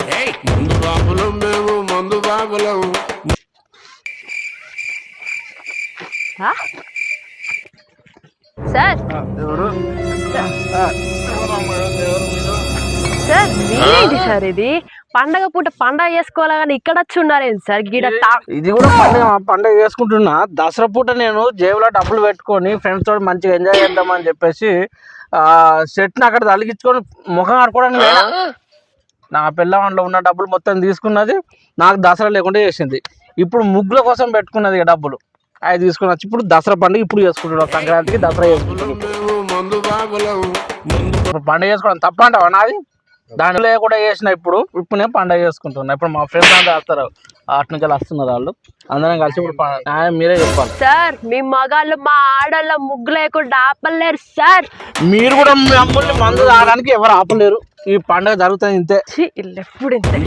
మందు బాబులం మేము మందు బాబులం. సార్ ఎవరు సార్ మీరేంటి సార్ ఇది పండగ పూట పండగ చేసుకోవాలి కానీ ఇక్కడ వచ్చి ఉన్నారేంటి సార్ గిడ ఇది కూడా పండగ చేసుకుంటున్నా. దసరా పూట నేను జేబులో డబ్బులు పెట్టుకొని ఫ్రెండ్స్ తోటి మంచిగా ఎంజాయ్ చేద్దామని చెప్పేసి సెట్ని అక్కడ తలిగించుకొని ముఖం ఆడుకోవడానికి లేదా నా పిల్లవాడిలో ఉన్న డబ్బులు మొత్తం తీసుకున్నది నాకు దసరా లేకుండా చేసింది. ఇప్పుడు ముగ్గుల కోసం పెట్టుకున్నది ఇక డబ్బులు అవి తీసుకుని వచ్చి ఇప్పుడు దసరా పండుగ ఇప్పుడు చేసుకుంటున్నాం. సంక్రాంతికి దసరా చేసుకుంటున్నాం. పండుగ చేసుకోవడం తప్ప అంటావా నాది? దానిలో కూడా చేసిన ఇప్పుడు నేను పండుగ చేసుకుంటున్నా. ఇప్పుడు మా ఫ్రెండ్స్ అంతా వస్తారు, అటు నుంచి వస్తున్నారు వాళ్ళు అందరం కలిసి ఇప్పుడు మీరే చెప్పాలి సార్. మీ మగాళ్ళు మా ఆడళ్ళ ముగ్గు లేకుండా ఆపలేరు సార్. మీరు కూడా మమ్మల్ని మందు తాగడానికి ఎవరు ఆపలేరు. ఈ పండుగ జరుగుతుంది ఇంతే. ఎప్పుడు ఇంతే.